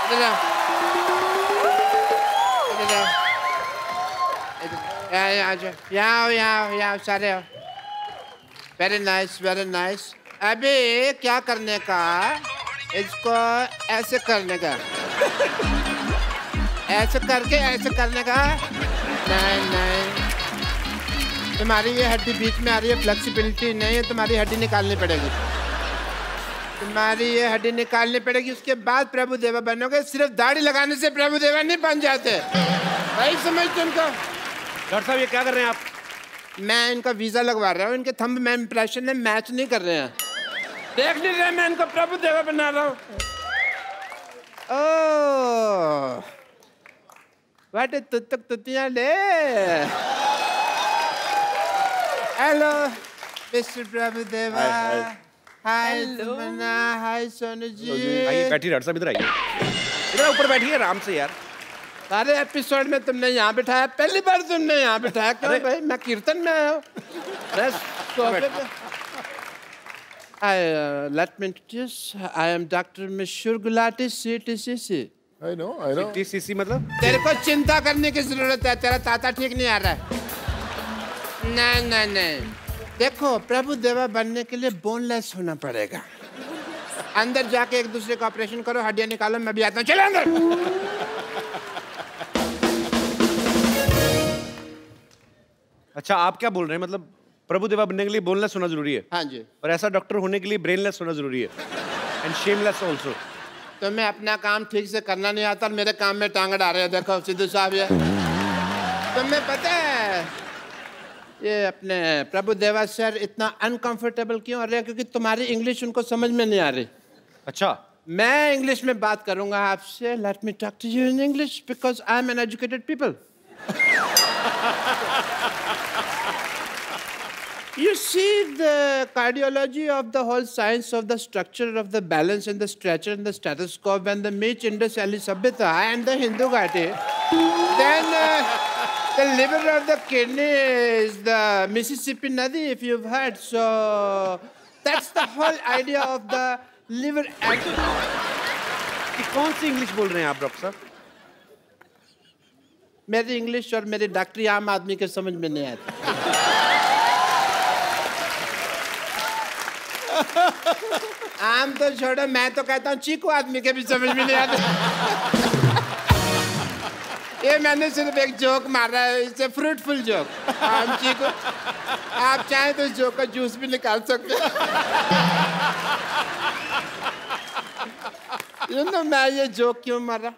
इधर आओ, इधर आओ, यहाँ सारे आओ। Very nice, very nice. अभी क्या करने का, इसको ऐसे करने का, ऐसे करके ऐसे करने का। नहीं नहीं, तुम्हारी ये हड्डी बीच में आ रही है, फ्लेक्सिबिलिटी नहीं है, तुम्हारी हड्डी निकालनी पड़ेगी, तुम्हारी ये हड्डी निकालनी पड़ेगी। उसके बाद प्रभु देवा बनोगे। सिर्फ दाढ़ी लगाने से प्रभु देवा नहीं बन जाते भाई, समझ तुमको। डॉक्टर साहब ये क्या कर रहे हैं आप? मैं इनका वीजा लगवा रहा हूँ, इनके थंब में इंप्रेशन है, मैच नहीं कर रहे हैं। देख नहीं रहे मैं इनको प्रभु देवा बना रहा हूँ। ओह वाटे तुतियां ले। हेलो मिस्टर प्रभु देवा। हाय सुमना, हाय सोनू जी। आइए बैठिए डॉक्टर साहब, इधर आइए, इधर ऊपर बैठिए आराम से यार। सारे एपिसोड में तुमने यहाँ बिठाया, पहली बार तुमने यहाँ बिठाया क्यों भाई? मैं कीर्तन में आया हूँ। Let me introduce. I am Dr. Mishur Gulati, CTCC. I know. CTCC मतलब? तेरे को चिंता करने की जरूरत है, तेरा ताता ठीक नहीं आ रहा है। नहीं, देखो प्रभु देवा बनने के लिए बोनलेस होना पड़ेगा। अंदर जाके एक दूसरे का ऑपरेशन करो, हड्डियां निकालो, मैं भी आता हूँ। चलो अंदर। अच्छा आप क्या बोल रहे हैं, मतलब प्रभु देवा बनने के लिए बोनलेस होना जरूरी है? हाँ जी। और ऐसा डॉक्टर होने के लिए ब्रेनलेस होना जरूरी है, एंड शेमलेस ऑल्सो। तो मैं अपना काम ठीक से करना नहीं आता, मेरे काम में टांग अड़ा रहे हैं। देखो सिद्धू साहब, ये तुम्हें पता है ये अपने प्रभु देवा सर इतना अनकंफर्टेबल क्यों हो रहे हैं? क्योंकि तुम्हारी इंग्लिश उनको समझ में नहीं आ रही। अच्छा, मैं इंग्लिश में बात करूंगा आपसे। Let me talk to you in English because I am an educated people. You see, the cardiology of the whole science of the structure of the balance and the stretcher and the stethoscope and the Meech Indus Valley Sabhyata and the Hindu Ghati. Then the liver of the kidney is the Mississippi Nadi, if you've heard. So that's the whole idea of the liver. कौन सी English बोल रहे हैं आप doctor साहब? मेरी English और मेरी डॉक्टरी आम आदमी के समझ में नहीं आती। आम तो छोड़ो, मैं तो कहता हूँ चीकू आदमी के भी समझ में नहीं आते। ये मैंने सिर्फ एक जोक मारा है, इससे फ्रूटफुल जोक। आम चीकू, आप चाहें तो इस जोक का जूस भी निकाल सकते हैं। You know, मैं ये जोक क्यों मारा?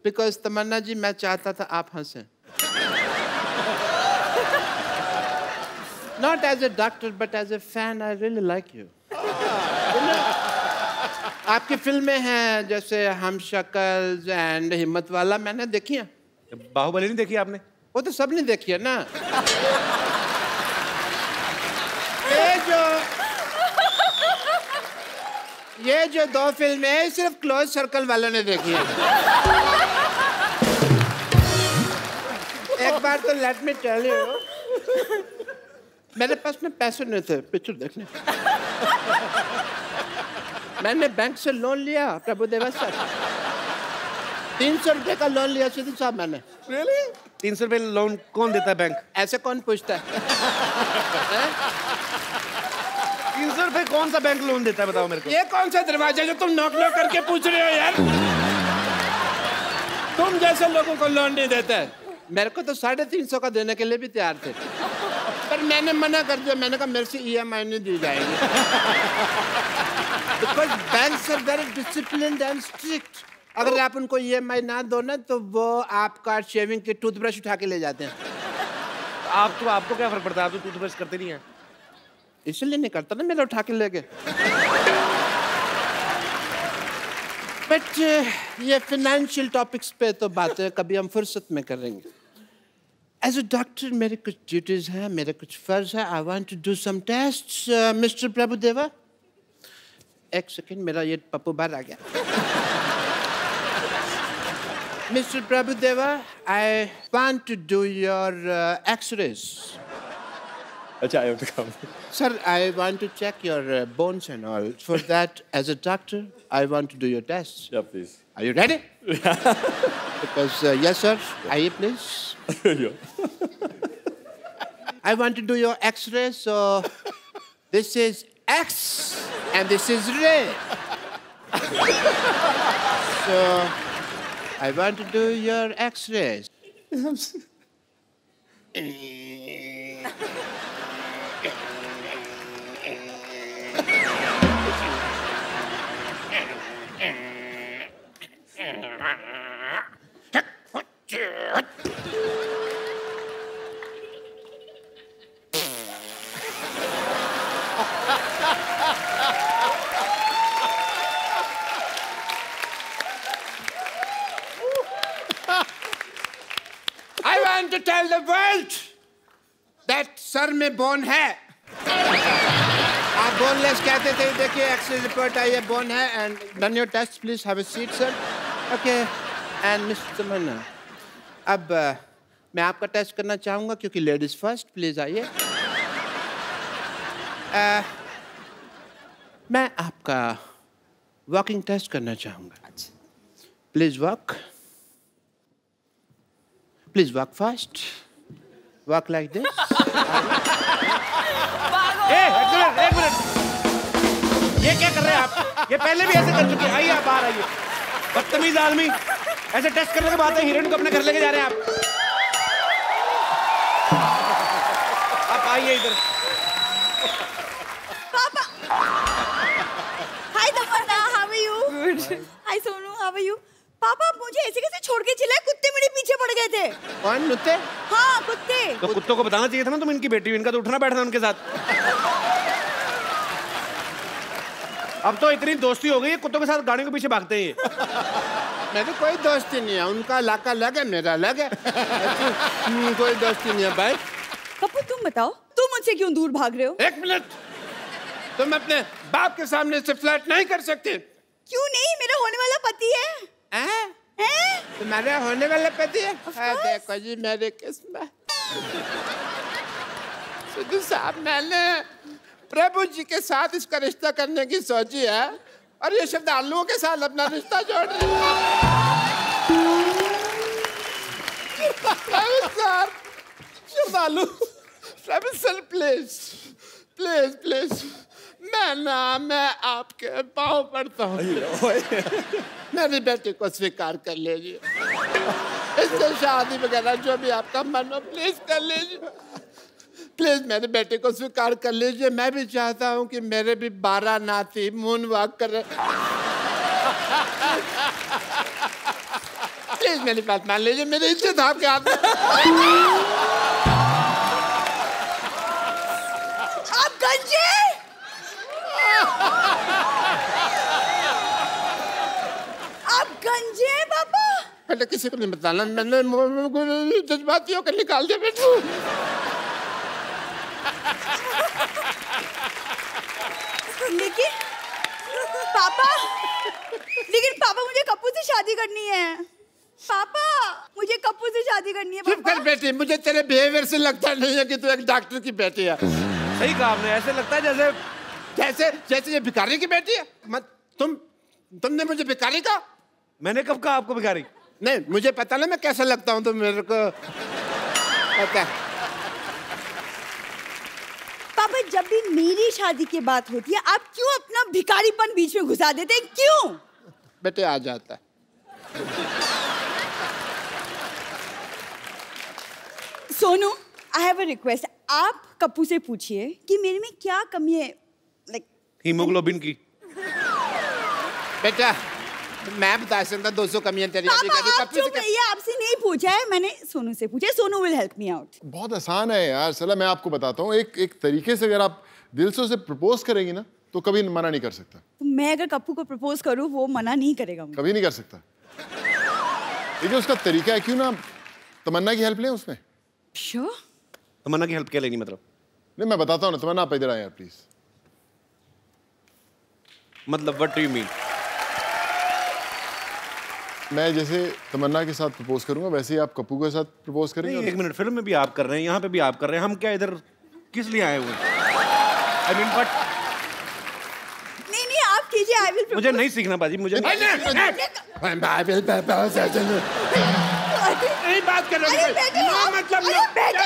Because तमन्ना जी, मैं चाहता था आप हंसें। Not as a doctor, but as a fan, I really like you. आपकी फिल्में हैं जैसे हम शक्ल एंड हिम्मत वाला, मैंने देखी है। बाहुबली नहीं देखी आपने? वो तो सब नहीं देखी है ना। ये जो दो फिल्में हैं सिर्फ क्लोज सर्कल वालों ने देखी है। एक बार तो लेट मी टेल यू, मेरे पास में पैसे नहीं थे पिक्चर देखने। मैंने बैंक से लोन लिया प्रभु देवा सर, 300 रुपए का लोन लिया सिद्धू साहब मैंने। Really? 300 रुपए लोन कौन देता है बैंक? ऐसे कौन पूछता है? 300 रुपए कौन सा बैंक लोन देता है बताओ मेरे को? ये कौन सा दरवाजा जो तुम नॉक नॉक करके पूछ रहे हो यार? तुम जैसे लोगों को लोन नहीं देता है। मेरे को तो 350 का देने के लिए भी तैयार थे, पर मैंने मना कर दिया। मैंने कहा मेरे से EMI नहीं दी जाएगी। Because banks are very disciplined and strict. अगर आप उनको EMI ना दो ना तो वो आपका शेविंग की टूथब्रश उठा के ले जाते हैं। आपको क्या फर्क पड़ता है? आप तो टूथब्रश करते नहीं हैं। इसलिए नहीं करता ना, मेरा उठा के ले गए। बट ये फाइनेंशियल टॉपिक्स पे तो बातें कभी हम फुर्सत में करेंगे। एज अ डॉक्टर मेरे कुछ ड्यूटीज हैं, मेरे कुछ फर्ज है। I want to do some test. Mister Prabhu Deva, एक सेकेंड, मेरा ये पप्पू बाहर आ गया। Mister Prabhu Deva, I want to do your exercise. अच्छा, I have to come. Sir, I want to check your bones and all. For that, as a doctor, I want to do your tests. Yeah, please. Are you ready? Because, yes, sir. Aye, please. I want to do your X-ray, so this is X and this is ray. So, I want to do your X-rays. I want to tell the world that sir में bone है. आप boneless कहते थे. देखिए x ray report आई है, bone है. And done your test, please have a seat sir. Okay. And mister Tamanna, अब मैं आपका टेस्ट करना चाहूँगा क्योंकि लेडीज फर्स्ट. प्लीज आइए. मैं आपका वॉकिंग टेस्ट करना चाहूँगा. Please walk. Please walk fast. Walk like this. एक मिनट. ये क्या कर रहे हैं आप? ये पहले भी ऐसे कर चुके हैं. आइए आप बाहर आइए. बदतमीज आदमी. ऐसे टेस्ट करने के बाद हीरोइन को अपने घर लेके जा रहे हैं आप. आप आइए इधर. पापा. Hi Tamanna, how are you? Good. Hi Sonu, how are you? पापा, मुझे ऐसे कैसे छोड़ के चिल्लाए? कुत्ते मेरे पीछे पड़ गए थे. कौन कुत्ते? हाँ, कुत्ते. तो कुत्तों को बताना चाहिए था ना तुम इनकी बेटी हो. इनका तो उठना बैठना उनके साथ. अब तो इतनी दोस्ती हो गई है, कुत्तों के साथ गाड़ियों के पीछे भागते हैं ये. मेरी कोई दोस्ती नहीं है. उनका इलाका अलग है, मेरा अलग है. कोई दोस्ती नहीं है भाई. कपूर, तुम बताओ, तुम मुझसे क्यों दूर भाग रहे हो? एक मिनट. तुम अपने बाप के सामने से फ्लर्ट नहीं कर सकते. क्यों नहीं? मेरा होने वाला पति है. तुम्हारे होने वाले पति है? देखो जी मेरी किस्मत. सिद्धू साहब, मैंने प्रभु जी के साथ इसका रिश्ता करने की सोची है और ये श्रद्धालुओं के साथ अपना रिश्ता जोड़ रही है. श्रद्धालु, सर प्लीज प्लीज प्लीज. मैं आपके पाँव पड़ता हूँ. मेरी बेटी को स्वीकार कर लीजिए. इससे शादी वगैरह जो भी आपका मन हो प्लीज कर लीजिए. प्लीज मेरी बेटी को स्वीकार कर लीजिए. मैं भी चाहता हूँ कि मेरे भी 12 नाती मून वॉक कर रहे. प्लीज मेरी बात मान लीजिए. मेरी इज्जत आपके हाथ में. आप गंजे. आप गंजे हैं पापा. पहले किसी को नहीं बताना. मैंने जज्बातियों को निकाल दिया बेटू. लेकिन पापा मुझे कप्पू से शादी करनी है. पापा, मुझे कप्पू से शादी करनी है. चुप कर बेटी. मुझे तेरे बिहेवियर से लगता नहीं है कि तू एक डॉक्टर की बेटी है. सही कहा आपने. ऐसे लगता है जैसे ये भिखारी की बेटी है. तुमने मुझे भिखारी कहा. मैंने कब कहा आपको भिखारी? नहीं, मुझे पता ना मैं कैसा लगता हूँ. तो मेरे को पता है. पापा, जब भी मेरी शादी की बात होती है आप क्यों अपना भिखारीपन बीच में घुसा देते हैं? क्यों? बेटे आ जाता है. Sonu, I have a request. आप कप्पू से पूछिए कि मेरे में क्या कमी है. लाइक हीमोग्लोबिन की. बेटा, मैं बता सकता 200 कमियां तेरी. पापा, आप चुप रहिए. आपसे नहीं पूछा है, मैंने सोनू से पूछा है. Sonu will help me out. बहुत आसान है यार. चलो मैं आपको बताता हूँ. एक तरीके से अगर आप दिल से उसे प्रपोज करेंगी ना तो कभी मना नहीं कर सकता. तो मैं अगर कप्पू को प्रपोज करूँ वो मना नहीं करेगा मुझे. कभी नहीं कर सकता. देखिए उसका तरीका है. क्यों ना तमन्ना की हेल्प लें उसमें. श्योर. तमन्ना की हेल्प क्या लेनी मतलब? नहीं, मैं बताता हूँ ना. तमन्ना आप इधर आए यार प्लीज. मतलब व्हाट डू यू मीन? मैं जैसे तमन्ना के साथ प्रपोज करूंगा वैसे ही आप कप्पू के साथ प्रपोज करेंगे. एक मिनट. फिल्म में भी आप कर रहे हैं, यहाँ पे भी आप कर रहे हैं. हम क्या इधर किस लिए आए हुए? I mean, but नहीं आप कीजिए, आई विल। मुझे नहीं सीखना बाजी, मुझे नहीं। नहीं बात कर रहे अरे बेटे, मतलब अरे बेटे,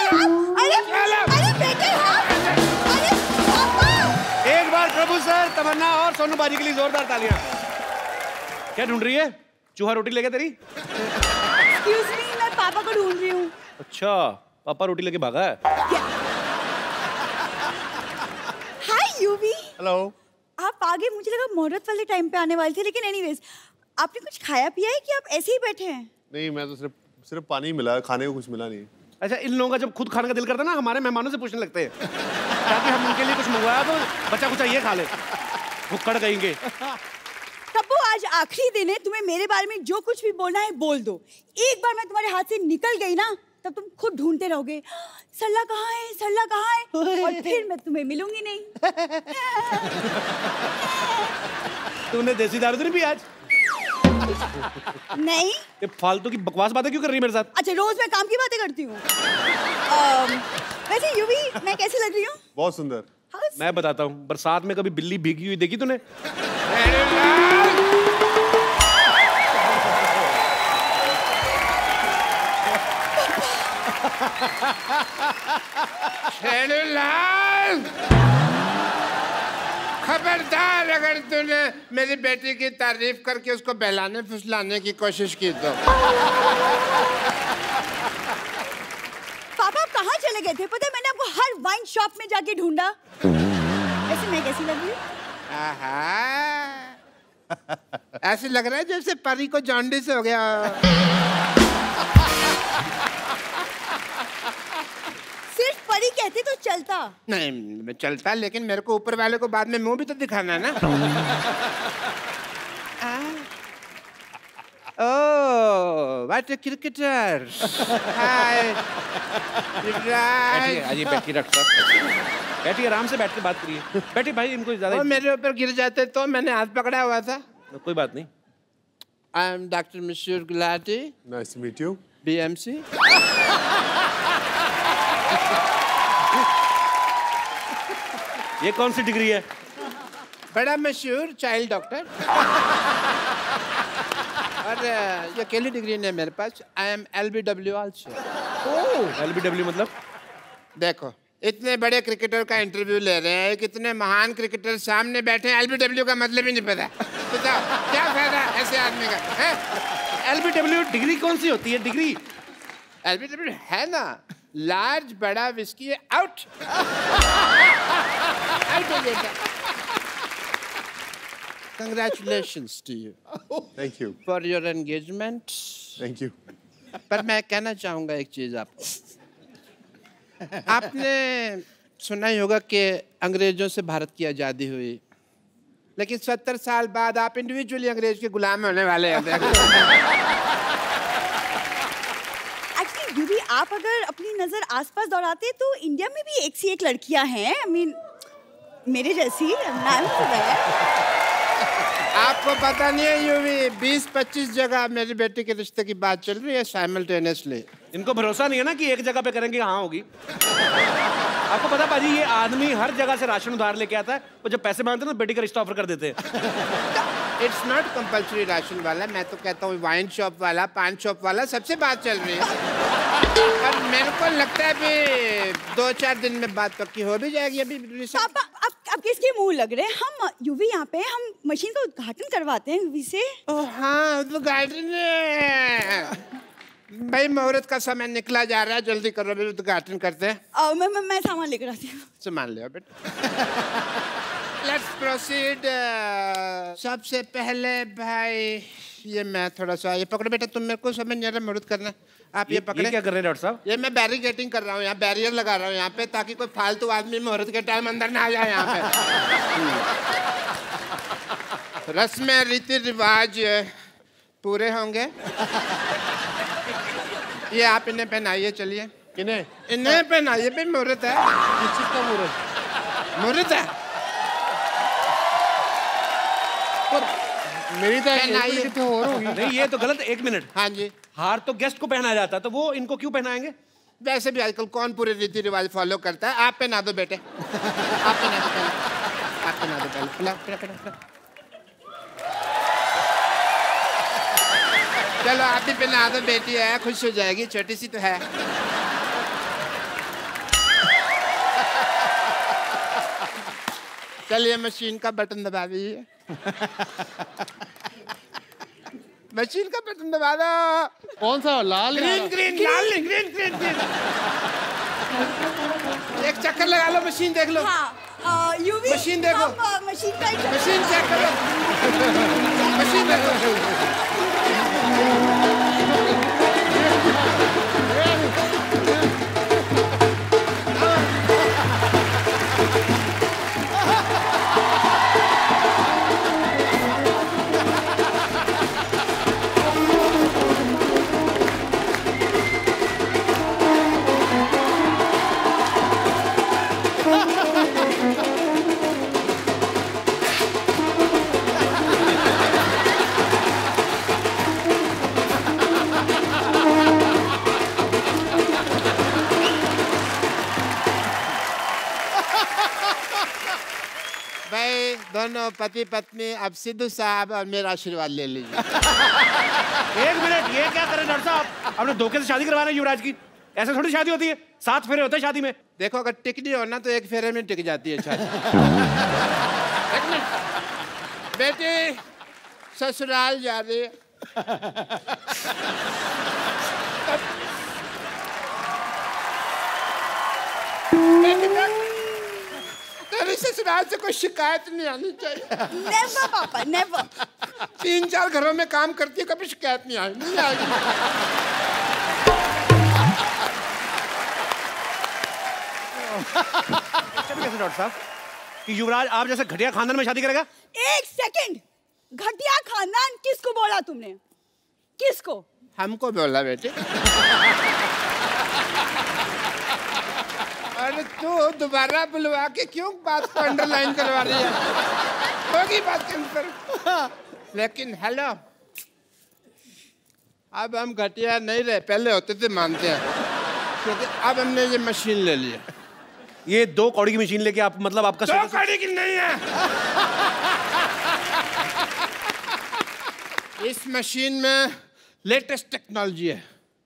अरे बेटे, अरे पापा। एक बार प्रभु सर, तमन्ना और सोनू बाजी के लिए जोरदार तालियां। क्या ढूंढ रही है? चूहा रोटी लेके तेरी? Excuse me, मैं पापा को ढूंढ रही हूँ। अच्छा, पापा रोटी लेके भागा है। हाय यूवी। हेलो। आप आगे, मुझे लगा मुहूर्त वाले टाइम पे आने वाले थे, लेकिन एनीवेज आपने कुछ खाया पिया है कि आप ऐसे ही बैठे हैं? नहीं, मैं तो सिर्फ पानी मिला, खाने को कुछ मिला नहीं। अच्छा, इन लोगों का जब खुद खाने का दिल करता है ना, हमारे मेहमानों से पूछने लगते हैं ताकि हम उनके लिए कुछ मंगवाया तो बच्चा कुछ ये खा ले, भुक्कड़ कहेंगे। तब्बू, आज आखिरी दिन है, तुम्हें मेरे बारे में जो कुछ भी बोलना है बोल दो। एक बार मैं तुम्हारे हाथ से निकल गई ना, तब तुम खुद ढूंढते रहोगे, सरला कहाँ है, सरला कहाँ है, और फिर मैं तुम्हें मिलूंगी नहीं। तूने देसी दारू तो नहीं पी आज? नहीं। ये फालतू की बकवास बातें क्यों कर रही है मेरे साथ? अच्छा, रोज मैं काम की बातें करती हूँ। वैसे यूवी, मैं कैसी लग रही हूँ? बहुत सुंदर। मैं बताता हूँ, बरसात में कभी बिल्ली भीगी हुई देखी तूने? खबरदार अगर तूने मेरी बेटी की तारीफ करके उसको बहलाने फुसलाने की कोशिश की तो। पापा, आप कहाँ चले गए थे? पता है, मैंने आपको हर वाइन शॉप में जाके ढूंढा। ऐसे मैं कैसी लग रही हूँ? ऐसे लग रहा है जैसे परी को जॉन्डिस हो गया। सिर्फ परी कहते तो चलता। नहीं चलता, लेकिन मेरे को ऊपर वाले को बाद में मुंह भी तो दिखाना है ना। ओह, व्हाट अ क्रिकेटर। हाय। बैठिए, बैठिए डॉक्टर साहब, बैठिए, आराम से बैठ के बात करिए। बैठिए भाई, इनको ज्यादा मेरे ऊपर गिर जाते तो मैंने हाथ पकड़ा हुआ था। कोई बात नहीं। आई am doctor Mashoor Gulati. Nice to meet you. BMC। ये कौन सी डिग्री है? बड़ा मशहूर चाइल्ड डॉक्टर। और ये अकेली डिग्री नहीं है मेरे पास। I am LBW also. LBW मतलब? देखो, इतने बड़े क्रिकेटर का इंटरव्यू ले रहे हैं, कितने महान क्रिकेटर सामने बैठे हैं, LBW का मतलब ही नहीं पता। बताओ क्या फायदा ऐसे आदमी का है? LBW डिग्री कौन सी होती है? डिग्री LBW है ना, लार्ज बड़ा whisky out. Congratulations to you thank you. for your engagement. Thank you. पर मैं कहना चाहूंगा एक चीज आपको। आपने सुना ही होगा कि अंग्रेजों से भारत की आज़ादी हुई, लेकिन 70 साल बाद आप इंडिविजुअली अंग्रेज के गुलाम होने वाले हैं। एक्चुअली यूवी, आप अगर अपनी नजर आसपास दौड़ाते तो इंडिया में भी एक सी एक लड़कियां हैं। I mean, मेरे जैसी। आपको पता नहीं है यूवी, 20-25 जगह मेरी बेटी के रिश्ते की बात चल रही है साइमल्टेनियसली। इनको भरोसा नहीं है ना कि एक जगह पे करेंगे हाँ होगी। आपको पता पाजी, ये आदमी हर जगह से राशन उधार लेके आता है, और जब पैसे मांगते हैं ना बेटी का रिश्ता ऑफर कर देते हैं। इट्स नॉट कंपल्सरी राशन वाला, मैं तो कहता हूँ वाइन शॉप वाला, पान शॉप वाला, सबसे बात चल रही है। और मेरे को लगता है भी 2-4 दिन में बात पक्की हो भी जाएगी। अभी पापा, अब किसके मुंह लग रहे हैं? हम यूवी यहाँ पे हम मशीन का उद्घाटन करवाते हैं यूवी से। ओह हाँ, उद्घाटन है भाई, मुहूर्त का समय निकला जा रहा है, जल्दी करो, फिर उद्घाटन करते हैं। मैं सामान लेकर आती हूँ। सामान ले बेटा। Let's proceed. सबसे पहले भाई ये मैं थोड़ा सा, ये पकड़ो बेटा, तुम मेरे को समझ नहीं आ रहा, मुहूर्त करना। आप ये पकड़े। क्या कर रहे हैं डॉक्टर साहब? ये मैं बैरिकेटिंग कर रहा हूँ, यहाँ बैरियर लगा रहा हूँ यहाँ पे, ताकि कोई फालतू आदमी मुहूर्त के टाइम अंदर ना आ जाए यहाँ पे। रस्में रीति रिवाज पूरे होंगे। ये आप इन्हें पहनाइए, चलिए। इन्हें पहनाइए भाई, मुहूर्त है। किस चीज का मुहूर्त? मुहूर्त है। मेरी तो पहनाइए। नहीं, ये तो गलत। 1 मिनट। हाँ जी। हार तो गेस्ट को पहनाया जाता है, तो वो इनको क्यों पहनाएंगे? वैसे भी आजकल कौन पूरे रीति रिवाज फॉलो करता है? आप पहना दो बेटे, आप पहना दो पहले, आप पहना दो पहले, पिला। चलो आप भी पहना दो, बेटी है खुश हो जाएगी, छोटी सी तो है। चलिए मशीन का बटन दबा दीजिए। मशीन का बटन दबा दो। कौन सा? लाल? ग्रीन, लाल नहीं, ग्रीन। एक चक्कर लगा लो, मशीन देख लो। हाँ, यूवी मशीन देखो। मशीन का मशीन चेक करो, मशीन देखो। दोनों पति पत्नी अब सिद्धू साहब और मेरा आशीर्वाद ले लीजिए। एक मिनट, ये क्या करें डॉक्टर साहब? आपने धोखे से शादी करवा रहे हैं युवराज की। ऐसे थोड़ी शादी होती है, 7 फेरे होते हैं शादी में। देखो अगर टिकनी हो ना तो एक फेरे में टिक जाती है शादी। बेटी ससुराल जा रही है। तेरी ससुराल से कोई शिकायत नहीं आनी चाहिए। नेवर पापा, नेवर। 3-4 घरों में काम करती है, कभी शिकायत नहीं आएगी, नहीं आएगी। कैसे डॉक्टर साहब कि युवराज आप जैसे घटिया खानदान में शादी करेगा? 1 सेकंड, घटिया खानदान किसको बोला तुमने? किसको? हमको बोला बेटे। अरे तू दोबारा बुलवा के क्यों बात को अंडरलाइन करवा रही है? होगी बात कंफर्म। लेकिन हेलो, अब हम घटिया नहीं रहे, पहले होते थे मानते हैं, क्योंकि अब हमने ये मशीन ले ली है। ये 2 कौड़ी की मशीन लेके आप मतलब आपका 2 कौड़ी की नहीं है। इस मशीन में लेटेस्ट टेक्नोलॉजी है।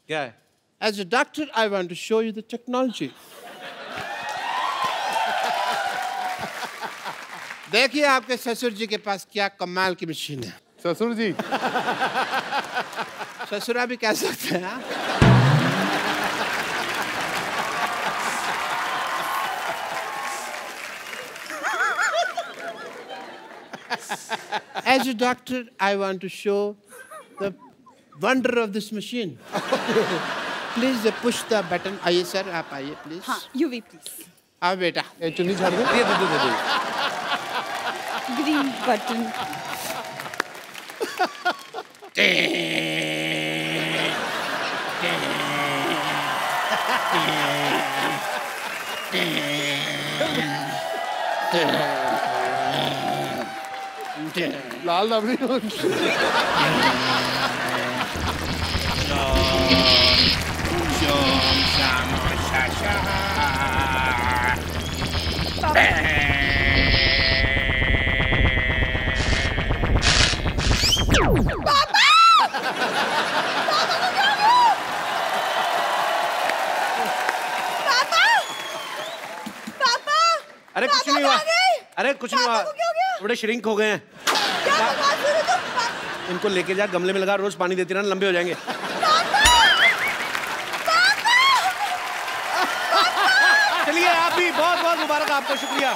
क्या है? As a doctor, I want to show you the technology. देखिए आपके ससुर जी के पास क्या कमाल की मशीन है। ससुर जी? ससुरा भी कह सकते हैं। As a doctor, I want to show the wonder of this machine. Please push the button. आइए सर, आप आइए प्लीज। हाँ, यूवी प्लीज। आओ बेटा। ये चुन्नी झाड़ दो। दे। Green button. लाल दबरी। अरे कुछ नहीं हुआ, अरे कुछ नहीं हुआ, थोड़े श्रिंक हो गए हैं। इनको लेके जा, गमले में लगा, रोज पानी देती रहना, लंबे हो जाएंगे। चलिए आप भी बहुत बहुत मुबारक, आपको शुक्रिया।